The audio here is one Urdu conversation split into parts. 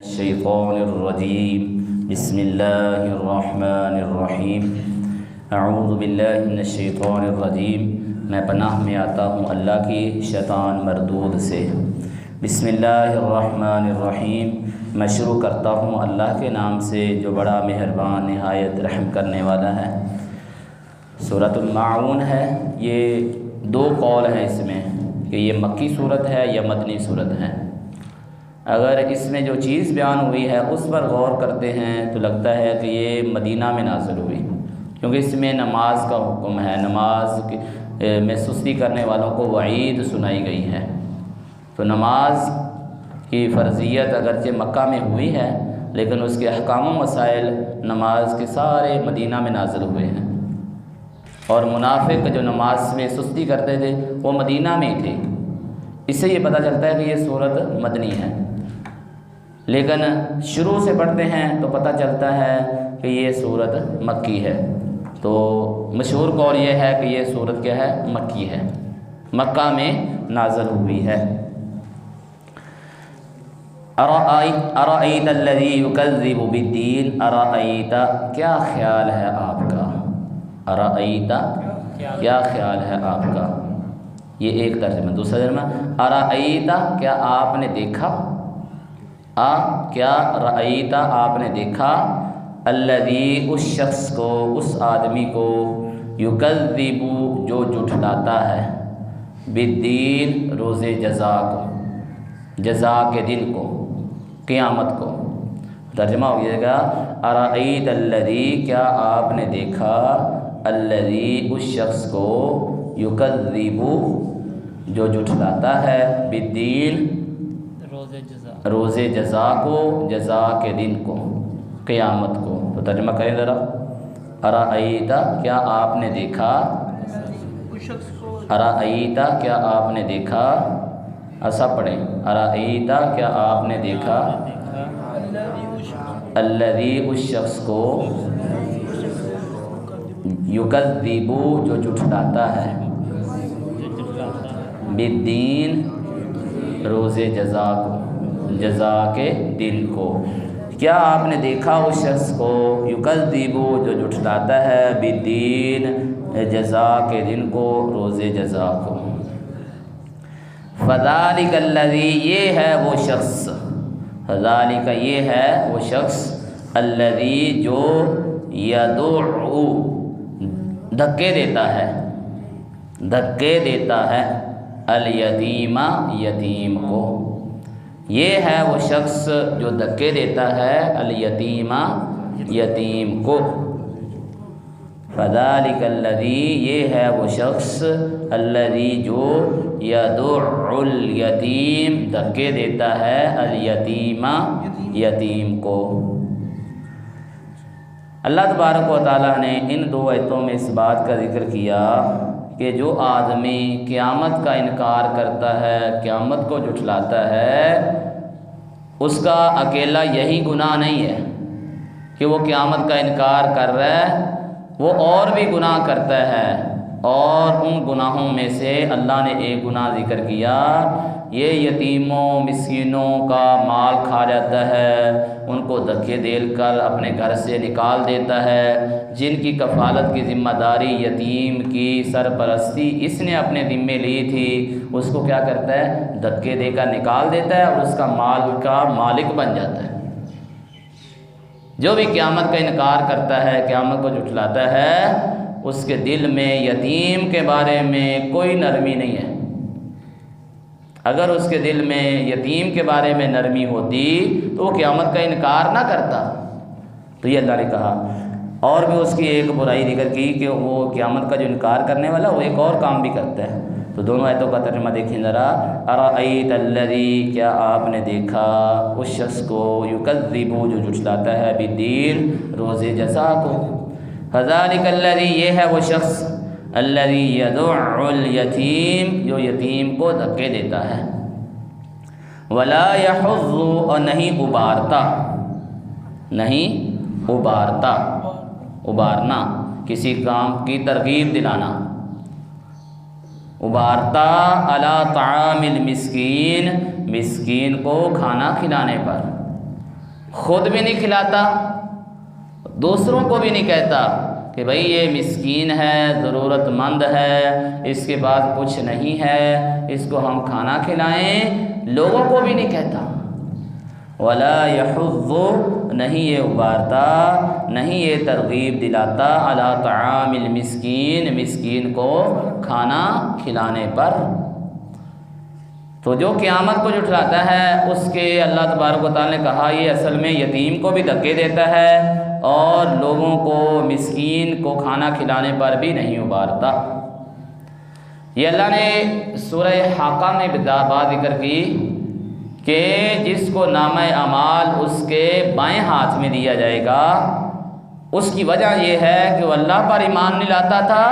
الشیطان الرجیم بسم اللہ الرحمن الرحیم اعوذ باللہ من الشیطان الرجیم میں پناہ میں آتا ہوں اللہ کی شیطان مردود سے۔ بسم اللہ الرحمن الرحیم میں شروع کرتا ہوں اللہ کے نام سے جو بڑا مہربان نہایت رحم کرنے والا ہے۔ سورۃ الماعون ہے، یہ دو قول ہیں اس میں کہ یہ مکی صورت ہے یا مدنی صورت ہے۔ اگر اس میں جو چیز بیان ہوئی ہے اس پر غور کرتے ہیں تو لگتا ہے کہ یہ مدینہ میں نازل ہوئی، کیونکہ اس میں نماز کا حکم ہے، نماز میں سستی کرنے والوں کو وعید سنائی گئی ہے۔ تو نماز کی فرضیت اگرچہ مکہ میں ہوئی ہے لیکن اس کے احکام و مسائل نماز کے سارے مدینہ میں نازل ہوئے ہیں، اور منافق جو نماز میں سستی کرتے تھے وہ مدینہ میں ہی تھے۔ اس سے یہ پتہ چلتا ہے کہ یہ صورت مدنی ہے، لیکن شروع سے پڑھتے ہیں تو پتہ چلتا ہے کہ یہ صورت مکی ہے۔ تو مشہور قول یہ ہے کہ یہ صورت کیا ہے؟ مکی ہے، مکہ میں نازل ہوئی ہے۔ ارأیت الذی یکذب بالدین، ارأیت کیا خیال ہے آپ کا، ارأیت کیا خیال ہے آپ کا، یہ ایک ترجمہ۔ دوسرا ترجمہ ارأیت کیا آپ نے دیکھا، کیا رأیت آپ نے دیکھا، الذی اس شخص کو، اس آدمی کو، یکذب جو جھٹلاتا ہے، بالدین روز جزا کو، جزا کے دن کو، قیامت کو۔ ترجمہ ہو جائے گا ارأیت الذی کیا آپ نے دیکھا، الذی اس شخص کو، یکذب جو جھٹلاتا ہے، بالدین روز جزا کو، جزا کے دن کو، قیامت کو۔ تو ترجمہ کریں ذرا، ارأیت کیا آپ نے دیکھا، ارأیت کیا آپ نے دیکھا، ایسا پڑھیں، ارأیت کیا آپ نے دیکھا، الذی اس شخص کو، یکذب جو جھٹلاتا ہے، بالدین روز جزا کو، جزا کے دن کو۔ کیا آپ نے دیکھا اس شخص کو، یکذب جو جھٹلاتا ہے، بالدین جزا کے دن کو، روز جزا کو۔ فذلک الذی یہ ہے وہ شخص، فذلک یہ ہے وہ شخص، الذی جو یدعو دھکے دیتا ہے، دھکے دیتا ہے، الیتیم یتیم کو۔ یہ ہے وہ شخص جو دھکے دیتا ہے الیتیم یتیم کو۔ فذلک الذی یہ ہے وہ شخص، الذی جو یدعو الیتیم دھکے دیتا ہے، الیتیم یتیم کو۔ اللہ تبارک و تعالیٰ نے ان دو آیتوں میں اس بات کا ذکر کیا کہ جو آدمی قیامت کا انکار کرتا ہے، قیامت کو جھٹلاتا ہے، اس کا اکیلا یہی گناہ نہیں ہے کہ وہ قیامت کا انکار کر رہا ہے، وہ اور بھی گناہ کرتا ہے، اور ان گناہوں میں سے اللہ نے ایک گناہ ذکر کیا، یہ یتیموں مسکینوں کا مال کھا جاتا ہے، ان کو دھکے دے کر اپنے گھر سے نکال دیتا ہے، جن کی کفالت کی ذمہ داری، یتیم کی سرپرستی اس نے اپنے ذمے لی تھی، اس کو کیا کرتا ہے؟ دھکے دے کر نکال دیتا ہے اور اس کا مال کا مالک بن جاتا ہے۔ جو بھی قیامت کا انکار کرتا ہے، قیامت کو جھٹلاتا ہے، اس کے دل میں یتیم کے بارے میں کوئی نرمی نہیں ہے۔ اگر اس کے دل میں یتیم کے بارے میں نرمی ہوتی تو وہ قیامت کا انکار نہ کرتا۔ تو یہ اللہ نے کہا، اور بھی اس کی ایک برائی ذکر کی کہ وہ قیامت کا جو انکار کرنے والا وہ ایک اور کام بھی کرتا ہے۔ تو دونوں آیتوں کا ترجمہ دیکھیں ذرا، ارأیت الذی کیا آپ نے دیکھا اس شخص کو، یکذب جو جھٹلاتا ہے، بالدین روز جزا کو۔ فذلک الذی یہ ہے وہ شخص، الذی یدعو الیتیم جو یتیم کو دھکے دیتا ہے، ولا یحض اور نہیں ابارتا، نہیں ابارتا، ابارنا کسی کام کی ترغیب دلانا، ابارتا علی طعام المسکین مسکین کو کھانا کھلانے پر، خود بھی نہیں کھلاتا، دوسروں کو بھی نہیں کہتا کہ بھئی یہ مسکین ہے، ضرورت مند ہے، اس کے پاس کچھ نہیں ہے، اس کو ہم کھانا کھلائیں، لوگوں کو بھی نہیں کہتا۔ ولا یحض، نہیں یہ ابارتا، نہیں یہ ترغیب دلاتا، علی طعام المسکین، مسکین کو کھانا کھلانے پر۔ تو جو قیامت کو جھٹلاتا ہے اس کے اللہ تبارک و تعالیٰ نے کہا یہ اصل میں یتیم کو بھی دھکے دیتا ہے اور لوگوں کو، مسکین کو کھانا کھلانے پر بھی نہیں ابارتا۔ یہ اللہ نے سورہ حاقہ میں بات ذکر کی کہ جس کو نامہ اعمال اس کے بائیں ہاتھ میں دیا جائے گا، اس کی وجہ یہ ہے کہ وہ اللہ پر ایمان نہیں لاتا تھا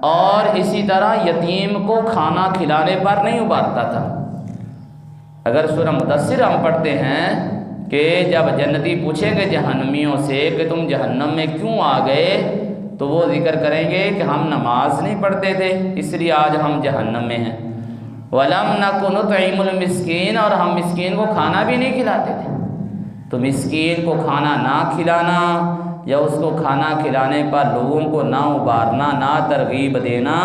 اور اسی طرح یتیم کو کھانا کھلانے پر نہیں ابارتا تھا۔ اگر سورہ مدثر ہم پڑھتے ہیں کہ جب جنتی پوچھیں گے جہنمیوں سے کہ تم جہنم میں کیوں آ گئے، تو وہ ذکر کریں گے کہ ہم نماز نہیں پڑھتے تھے اس لیے آج ہم جہنم میں ہیں۔ وَلَمْ نَكُ نُطْعِمُ الْمِسْكِينَ، اور ہم مسکین کو کھانا بھی نہیں کھلاتے تھے۔ تو مسکین کو کھانا نہ کھلانا یا اس کو کھانا کھلانے پر لوگوں کو نہ ابارنا، نہ ترغیب دینا،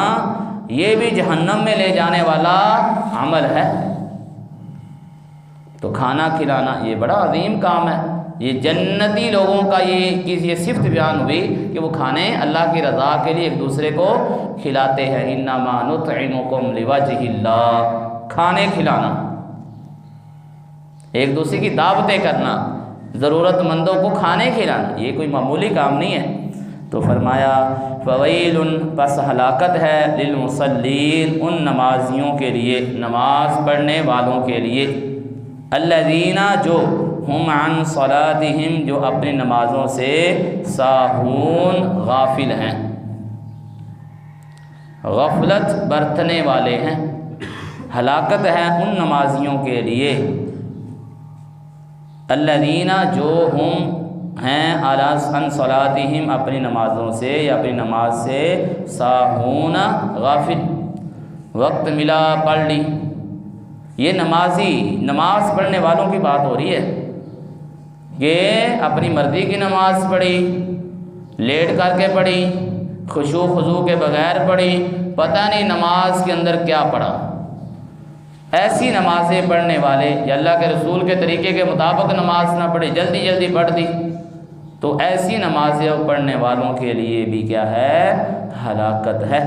یہ بھی جہنم میں لے جانے والا عمل ہے۔ تو کھانا کھلانا یہ بڑا عظیم کام ہے۔ یہ جنتی لوگوں کا یہ صفت بیان ہوئی کہ وہ کھانے اللہ کی رضا کے لیے ایک دوسرے کو کھلاتے ہیں۔ انما نطعمکم لوجہ اللہ، کھانے کھلانا، ایک دوسرے کی دعوتیں کرنا، ضرورت مندوں کو کھانے کھلانا، یہ کوئی معمولی کام نہیں ہے۔ تو فرمایا فویل، پس ہلاکت ہے، للمصلین، ان نمازیوں کے لیے، نماز پڑھنے والوں کے لیے، الذین، جو ہم عن صلاتہم، جو اپنی نمازوں سے ساہون، غافل ہیں، غفلت برتنے والے ہیں۔ ہلاکت ہے ان نمازیوں کے لیے، الذین، جو ہم ہیں، عن صلاتہم، اپنی نمازوں سے یا اپنی نماز سے، ساہون، غافل، وقت ملا پڑھ لی۔ یہ نمازی، نماز پڑھنے والوں کی بات ہو رہی ہے کہ اپنی مرضی کی نماز پڑھی، لیٹ کر کے پڑھی، خشوع خضوع کے بغیر پڑھی، پتہ نہیں نماز کے اندر کیا پڑھا۔ ایسی نمازیں پڑھنے والے، یا اللہ کے رسول کے طریقے کے مطابق نماز نہ پڑھی، جلدی جلدی پڑھ دی، تو ایسی نمازیں پڑھنے والوں کے لیے بھی کیا ہے؟ ہلاکت ہے۔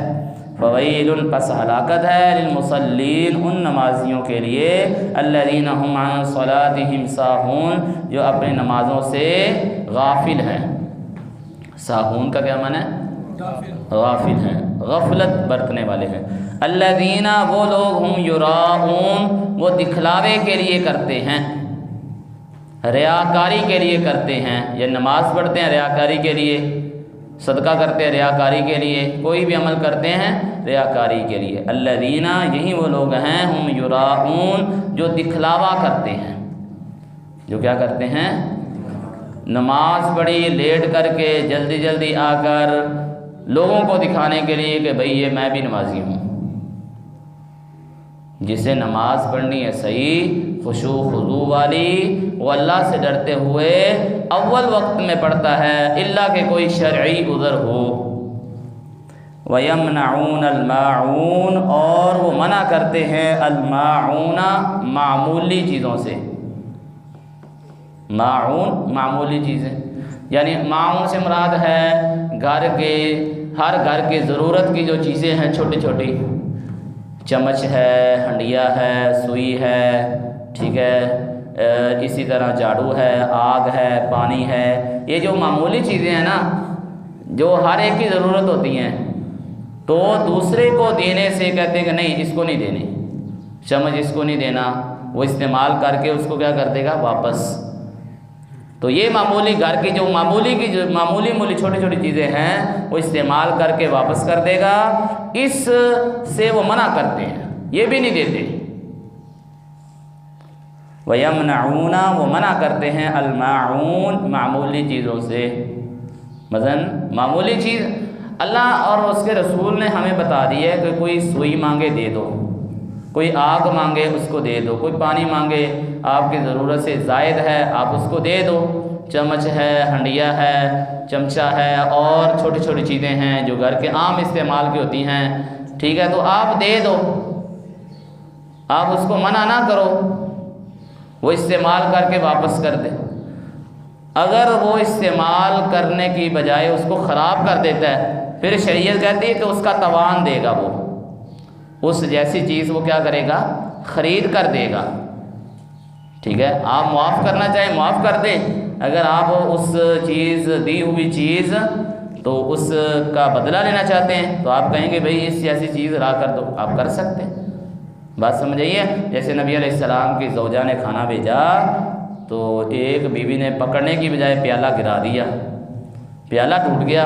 فویل، پس ہلاکت ہے، للمصلین، ان نمازیوں کے لیے، الذین هم عن صلاتہم ساہون، جو اپنی نمازوں سے غافل ہیں۔ ساہون کا کیا معنی ہے؟ غافل ہیں، غفلت برتنے والے ہیں۔ الذین، وہ لوگ، ہم یراؤون، وہ دکھلاوے کے لیے کرتے ہیں، ریاکاری کے لیے کرتے ہیں۔ یہ نماز پڑھتے ہیں ریاکاری کے لیے، صدقہ کرتے ہیں ریاکاری کے لیے، کوئی بھی عمل کرتے ہیں ریاکاری کے لیے۔ الذین، یہی وہ لوگ ہیں، ہم یراؤون، جو دکھلاوا کرتے ہیں، جو کیا کرتے ہیں؟ نماز پڑھی لیٹ کر کے، جلدی جلدی آ کر، لوگوں کو دکھانے کے لیے کہ بھئی یہ میں بھی نمازی ہوں۔ جسے نماز پڑھنی ہے صحیح، خشوع خضوع والی، وہ اللہ سے ڈرتے ہوئے اول وقت میں پڑھتا ہے، الا کہ کوئی شرعی عذر ہو۔ وَيَمْنَعُونَ الْمَاعُونَ، اور وہ منع کرتے ہیں، الماعون، معمولی چیزوں سے۔ ماعون، معمولی چیزیں، یعنی معون سے مراد ہے گھر کے، ہر گھر کے ضرورت کی جو چیزیں ہیں، چھوٹی چھوٹی، چمچ ہے، ہنڈیا ہے، سوئی ہے، ٹھیک ہے، اسی طرح جھاڑو ہے، آگ ہے، پانی ہے، یہ جو معمولی چیزیں ہیں نا، جو ہر ایک کی ضرورت ہوتی ہیں، تو دوسرے کو دینے سے کہتے ہیں کہ نہیں اس کو نہیں دینی، چمچ اس کو نہیں دینا، وہ استعمال کر کے اس کو کیا کر دے گا؟ واپس۔ تو یہ معمولی گھر کی جو معمولی چھوٹی چھوٹی چیزیں ہیں، وہ استعمال کر کے واپس کر دے گا، اس سے وہ منع کرتے ہیں، یہ بھی نہیں دیتے۔ وَيَمْنَعُونَ، وہ منع کرتے ہیں، الماعون، معمولی چیزوں سے۔ مثلاً معمولی چیز، اللہ اور اس کے رسول نے ہمیں بتا دی ہے کہ کوئی سوئی مانگے دے دو، کوئی آگ مانگے اس کو دے دو، کوئی پانی مانگے آپ کی ضرورت سے زائد ہے آپ اس کو دے دو، چمچ ہے، ہنڈیا ہے، چمچہ ہے اور چھوٹی چھوٹی چیزیں ہیں جو گھر کے عام استعمال کی ہوتی ہیں، ٹھیک ہے، تو آپ دے دو، آپ اس کو منع نہ کرو، وہ استعمال کر کے واپس کر دے۔ اگر وہ استعمال کرنے کی بجائے اس کو خراب کر دیتا ہے، پھر شریعت کہتی ہے کہ اس کا تاوان دے گا، وہ اس جیسی چیز وہ کیا کرے گا، خرید کر دے گا، ٹھیک ہے۔ آپ معاف کرنا چاہیں معاف کر دیں، اگر آپ اس چیز دی ہوئی چیز تو اس کا بدلہ لینا چاہتے ہیں تو آپ کہیں گے بھئی اس جیسی چیز لا کر دو، آپ کر سکتے ہیں، بات سمجھ آئیے۔ جیسے نبی علیہ السلام کی زوجہ نے کھانا بھیجا تو ایک بیوی نے پکڑنے کی بجائے پیالہ گرا دیا، پیالہ ٹوٹ گیا،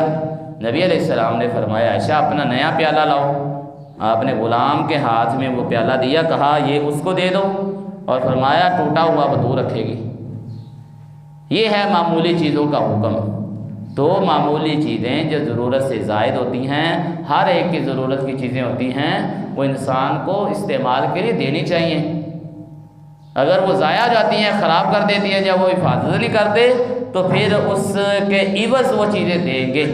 نبی علیہ السلام نے فرمایا عائشہ اپنا نیا پیالہ لاؤ، آپ نے غلام کے ہاتھ میں وہ پیالہ دیا، کہا یہ اس کو دے دو، اور فرمایا ٹوٹا ہوا وہ دور رکھے گی۔ یہ ہے معمولی چیزوں کا حکم۔ تو معمولی چیزیں جو ضرورت سے زائد ہوتی ہیں، ہر ایک کی ضرورت کی چیزیں ہوتی ہیں، وہ انسان کو استعمال کے لیے دینی چاہیے۔ اگر وہ ضائع جاتی ہیں، خراب کر دیتی ہیں، جب وہ حفاظت نہیں کرتے تو پھر اس کے عوض وہ چیزیں دیں گے۔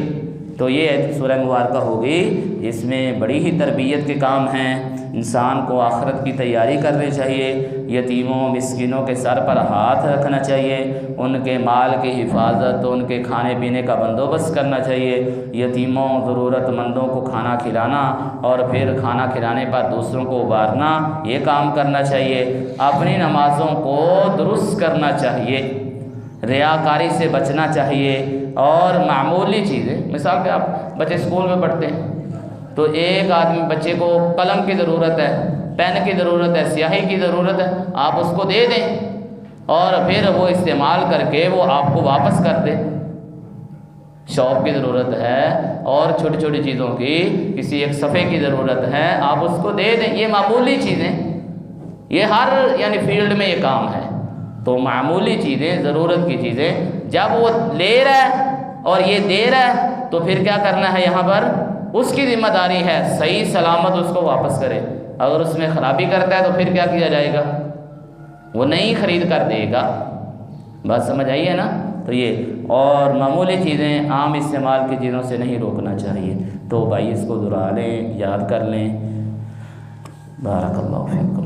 تو یہ سورہ مبارکہ ہوگی، اس میں بڑی ہی تربیت کے کام ہیں، انسان کو آخرت کی تیاری کرنی چاہیے، یتیموں مسکینوں کے سر پر ہاتھ رکھنا چاہیے، ان کے مال کی حفاظت، ان کے کھانے پینے کا بندوبست کرنا چاہیے، یتیموں ضرورت مندوں کو کھانا کھلانا اور پھر کھانا کھلانے پر دوسروں کو ابھارنا، یہ کام کرنا چاہیے، اپنی نمازوں کو درست کرنا چاہیے، ریاکاری سے بچنا چاہیے، اور معمولی چیزیں، مثال کہ آپ بچے اسکول میں پڑھتے ہیں تو ایک آدمی بچے کو قلم کی ضرورت ہے، پین کی ضرورت ہے، سیاہی کی ضرورت ہے، آپ اس کو دے دیں اور پھر وہ استعمال کر کے وہ آپ کو واپس کر دے۔ شاپ کی ضرورت ہے اور چھوٹی چھوٹی چیزوں کی، کسی ایک صفحے کی ضرورت ہے، آپ اس کو دے دیں، یہ معمولی چیزیں، یہ ہر فیلڈ میں یہ کام ہے۔ تو معمولی چیزیں، ضرورت کی چیزیں جب وہ لے رہا ہے اور یہ دے رہا ہے تو پھر کیا کرنا ہے، یہاں پر اس کی ذمہ داری ہے صحیح سلامت اس کو واپس کرے۔ اگر اس میں خرابی کرتا ہے تو پھر کیا کیا جائے گا، وہ نہیں خرید کر دے گا، بات سمجھ آئی ہے نا۔ تو یہ اور معمولی چیزیں عام استعمال کی چیزوں سے نہیں روکنا چاہیے، تو بھائی اس کو دہرا لیں، یاد کر لیں۔ بارک اللہ فیکم۔